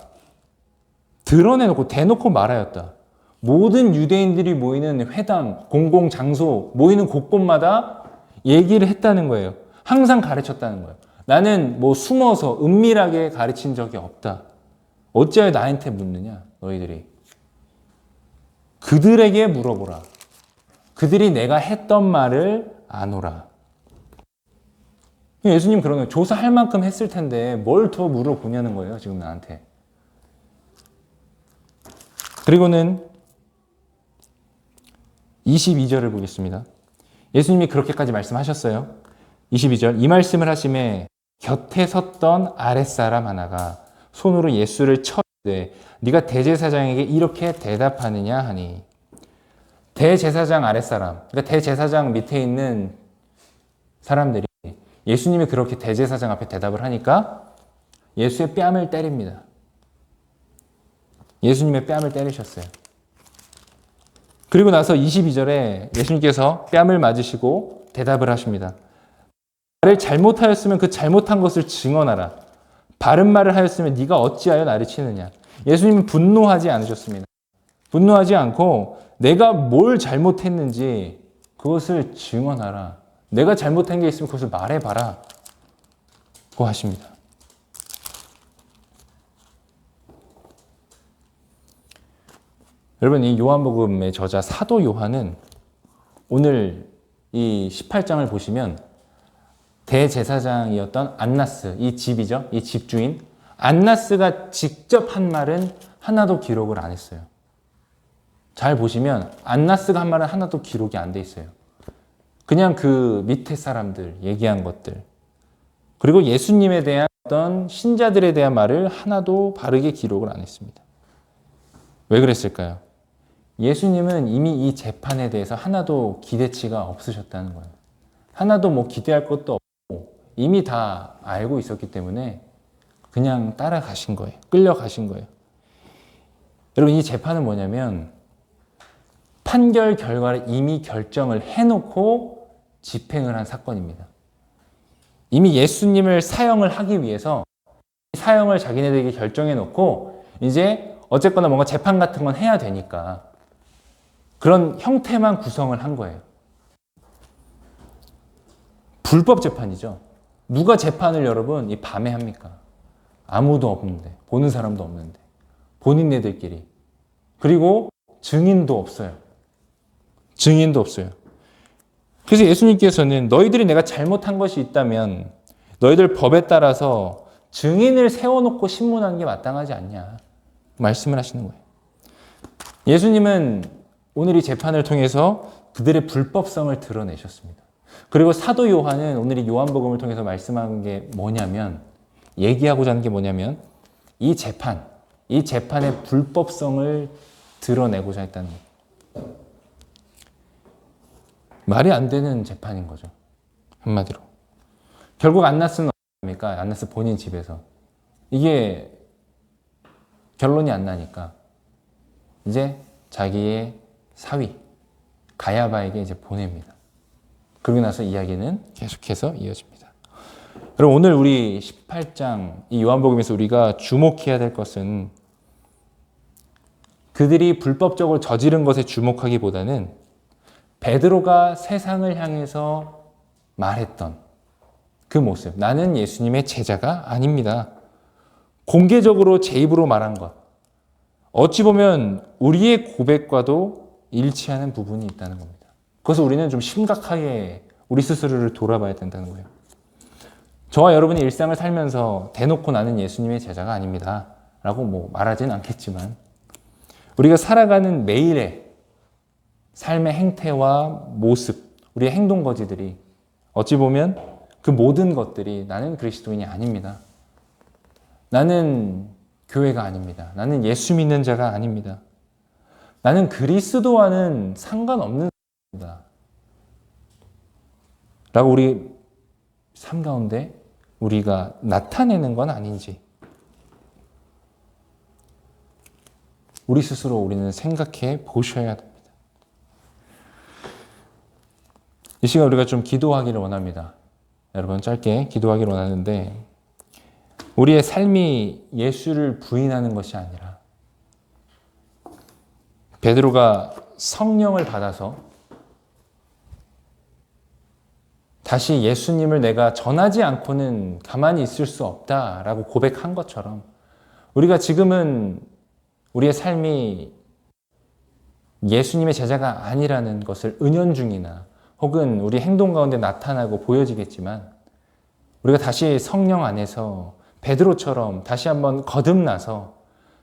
드러내놓고 대놓고 말하였다. 모든 유대인들이 모이는 회당, 공공장소, 모이는 곳곳마다 얘기를 했다는 거예요. 항상 가르쳤다는 거예요. 나는 뭐 숨어서 은밀하게 가르친 적이 없다. 어찌하여 나한테 묻느냐, 너희들이. 그들에게 물어보라. 그들이 내가 했던 말을 아노라. 예수님 그러는 거예요. 조사할 만큼 했을 텐데 뭘 더 물어보냐는 거예요, 지금 나한테. 그리고는 22절을 보겠습니다. 예수님이 그렇게까지 말씀하셨어요. 22절, 이 말씀을 하심에 곁에 섰던 아랫사람 하나가 손으로 예수를 쳐되 네가 대제사장에게 이렇게 대답하느냐 하니. 대제사장 아랫사람, 그러니까 대제사장 밑에 있는 사람들이 예수님이 그렇게 대제사장 앞에 대답을 하니까 예수의 뺨을 때립니다. 예수님의 뺨을 때리셨어요. 그리고 나서 22절에 예수님께서 뺨을 맞으시고 대답을 하십니다. 말을 잘못하였으면 그 잘못한 것을 증언하라. 바른 말을 하였으면 네가 어찌하여 나를 치느냐. 예수님은 분노하지 않으셨습니다. 분노하지 않고 내가 뭘 잘못했는지 그것을 증언하라. 내가 잘못한 게 있으면 그것을 말해봐라. 고 하십니다. 여러분, 이 요한복음의 저자 사도 요한은 오늘 이 18장을 보시면 대제사장이었던 안나스, 이 집이죠. 이 집주인 안나스가 직접 한 말은 하나도 기록을 안 했어요. 잘 보시면 안나스가 한 말은 하나도 기록이 안 돼 있어요. 그냥 그 밑에 사람들 얘기한 것들, 그리고 예수님에 대한 어떤 신자들에 대한 말을 하나도 바르게 기록을 안 했습니다. 왜 그랬을까요? 예수님은 이미 이 재판에 대해서 하나도 기대치가 없으셨다는 거예요. 하나도 뭐 기대할 것도 없고 이미 다 알고 있었기 때문에 그냥 따라가신 거예요. 끌려가신 거예요. 여러분, 이 재판은 뭐냐면 판결 결과를 이미 결정을 해놓고 집행을 한 사건입니다. 이미 예수님을 사형을 하기 위해서 사형을 자기네들에게 결정해놓고 이제 어쨌거나 뭔가 재판 같은 건 해야 되니까 그런 형태만 구성을 한 거예요. 불법 재판이죠. 누가 재판을 여러분 이 밤에 합니까? 아무도 없는데, 보는 사람도 없는데, 본인네들끼리. 그리고 증인도 없어요. 증인도 없어요. 그래서 예수님께서는 너희들이 내가 잘못한 것이 있다면 너희들 법에 따라서 증인을 세워놓고 신문하는 게 마땅하지 않냐 말씀을 하시는 거예요. 예수님은 오늘 이 재판을 통해서 그들의 불법성을 드러내셨습니다. 그리고 사도 요한은 오늘 이 요한복음을 통해서 말씀한 게 뭐냐면, 얘기하고자 하는 게 뭐냐면 이 재판의 불법성을 드러내고자 했다는 거예요. 말이 안 되는 재판인 거죠. 한마디로. 결국 안나스는 어떻습니까? 안나스 본인 집에서. 이게 결론이 안 나니까 이제 자기의 사위 가야바에게 이제 보냅니다. 그러고 나서 이야기는 계속해서 이어집니다. 여러분, 오늘 우리 18장 이 요한복음에서 우리가 주목해야 될 것은 그들이 불법적으로 저지른 것에 주목하기보다는 베드로가 세상을 향해서 말했던 그 모습, 나는 예수님의 제자가 아닙니다. 공개적으로 제 입으로 말한 것, 어찌 보면 우리의 고백과도 일치하는 부분이 있다는 겁니다. 그래서 우리는 좀 심각하게 우리 스스로를 돌아봐야 된다는 거예요. 저와 여러분이 일상을 살면서 대놓고 나는 예수님의 제자가 아닙니다 라고 뭐 말하진 않겠지만, 우리가 살아가는 매일의 삶의 행태와 모습, 우리의 행동 거지들이 어찌 보면 그 모든 것들이 나는 그리스도인이 아닙니다. 나는 교회가 아닙니다. 나는 예수 믿는 자가 아닙니다. 나는 그리스도와는 상관없는 사람입니다. 라고 우리 삶 가운데 우리가 나타내는 건 아닌지 우리 스스로 우리는 생각해 보셔야 됩니다. 이 시간 우리가 좀 기도하기를 원합니다. 여러분, 짧게 기도하기를 원하는데, 우리의 삶이 예수를 부인하는 것이 아니라 베드로가 성령을 받아서 다시 예수님을 내가 전하지 않고는 가만히 있을 수 없다라고 고백한 것처럼, 우리가 지금은 우리의 삶이 예수님의 제자가 아니라는 것을 은연중이나 혹은 우리 행동 가운데 나타나고 보여지겠지만, 우리가 다시 성령 안에서 베드로처럼 다시 한번 거듭나서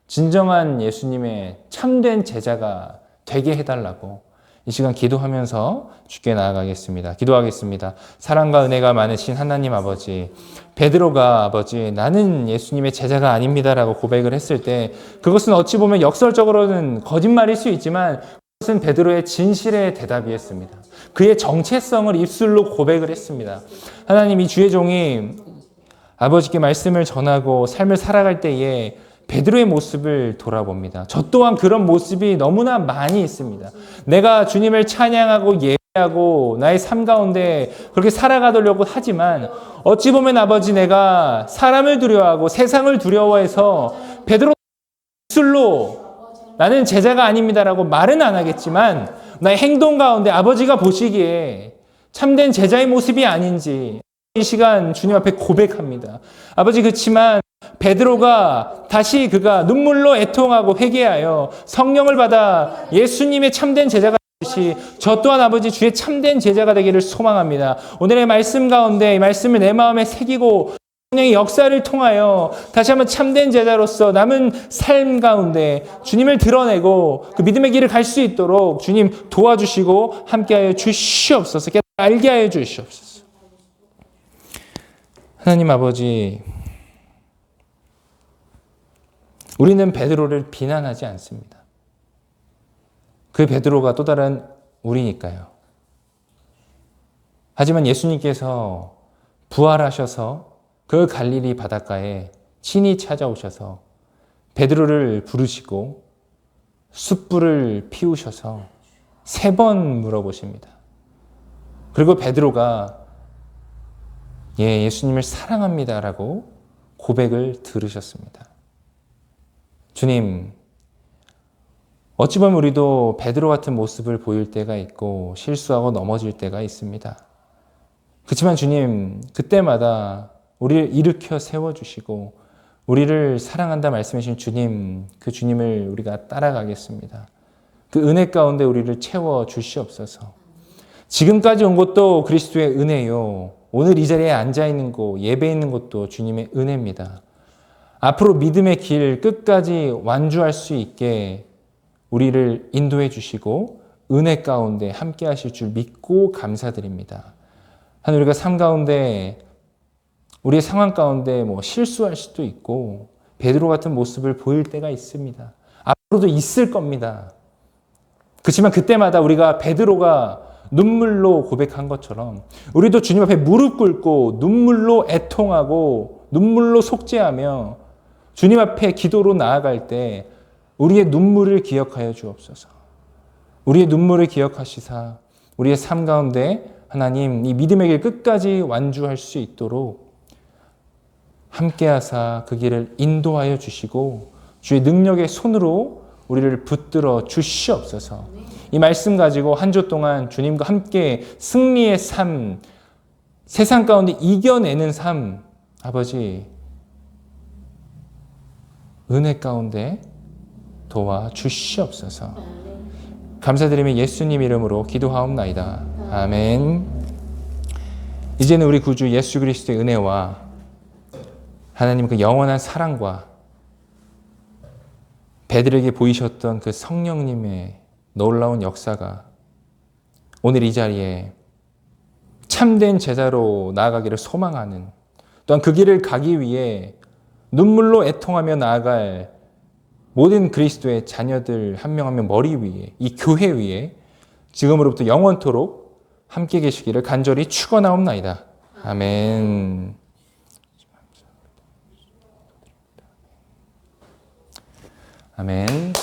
진정한 예수님의 참된 제자가 되게 해달라고 이 시간 기도하면서 주께 나아가겠습니다. 기도하겠습니다. 사랑과 은혜가 많으신 하나님 아버지, 베드로가 아버지 나는 예수님의 제자가 아닙니다라고 고백을 했을 때, 그것은 어찌 보면 역설적으로는 거짓말일 수 있지만 그것은 베드로의 진실의 대답이었습니다. 그의 정체성을 입술로 고백을 했습니다. 하나님, 이 주의 종이 아버지께 말씀을 전하고 삶을 살아갈 때에 베드로의 모습을 돌아봅니다. 저 또한 그런 모습이 너무나 많이 있습니다. 내가 주님을 찬양하고 예배하고 나의 삶 가운데 그렇게 살아가려고 하지만 어찌 보면 아버지 내가 사람을 두려워하고 세상을 두려워해서 베드로 입술로 나는 제자가 아닙니다라고 말은 안 하겠지만 나의 행동 가운데 아버지가 보시기에 참된 제자의 모습이 아닌지 이 시간 주님 앞에 고백합니다. 아버지, 그렇지만 베드로가 다시 그가 눈물로 애통하고 회개하여 성령을 받아 예수님의 참된 제자가 되듯이 저 또한 아버지 주의 참된 제자가 되기를 소망합니다. 오늘의 말씀 가운데 이 말씀을 내 마음에 새기고 성령의 역사를 통하여 다시 한번 참된 제자로서 남은 삶 가운데 주님을 드러내고 그 믿음의 길을 갈 수 있도록 주님 도와주시고 함께하여 주시옵소서. 알게 하여 주시옵소서. 하나님 아버지, 우리는 베드로를 비난하지 않습니다. 그 베드로가 또 다른 우리니까요. 하지만 예수님께서 부활하셔서 그 갈릴리 바닷가에 친히 찾아오셔서 베드로를 부르시고 숯불을 피우셔서 3번 물어보십니다. 그리고 베드로가 예수님을 사랑합니다라고 고백을 들으셨습니다. 주님, 어찌 보면 우리도 베드로 같은 모습을 보일 때가 있고 실수하고 넘어질 때가 있습니다. 그렇지만 주님, 그때마다 우리를 일으켜 세워주시고 우리를 사랑한다 말씀하신 주님, 그 주님을 우리가 따라가겠습니다. 그 은혜 가운데 우리를 채워 주시옵소서. 지금까지 온 것도 그리스도의 은혜요. 오늘 이 자리에 앉아있는 곳, 예배 있는 것도 주님의 은혜입니다. 앞으로 믿음의 길 끝까지 완주할 수 있게 우리를 인도해 주시고 은혜 가운데 함께 하실 줄 믿고 감사드립니다. 하나님, 우리가 삶 가운데 우리의 상황 가운데 실수할 수도 있고 베드로 같은 모습을 보일 때가 있습니다. 앞으로도 있을 겁니다. 그렇지만 그때마다 우리가 베드로가 눈물로 고백한 것처럼 우리도 주님 앞에 무릎 꿇고 눈물로 애통하고 눈물로 속죄하며 주님 앞에 기도로 나아갈 때 우리의 눈물을 기억하여 주옵소서. 우리의 눈물을 기억하시사 우리의 삶 가운데 하나님 이 믿음의 길 끝까지 완주할 수 있도록 함께하사 그 길을 인도하여 주시고 주의 능력의 손으로 우리를 붙들어 주시옵소서. 이 말씀 가지고 한 주 동안 주님과 함께 승리의 삶, 세상 가운데 이겨내는 삶, 아버지 은혜 가운데 도와 주시옵소서. 감사드리며 예수님 이름으로 기도하옵나이다. 아멘. 이제는 우리 구주 예수 그리스도의 은혜와 하나님 그 영원한 사랑과 베드로에게 보이셨던 그 성령님의 놀라운 역사가 오늘 이 자리에 참된 제자로 나아가기를 소망하는, 또한 그 길을 가기 위해 눈물로 애통하며 나아갈 모든 그리스도의 자녀들 한 명 한 명 머리 위에, 이 교회 위에 지금으로부터 영원토록 함께 계시기를 간절히 축원하옵나이다. 아멘. 아멘.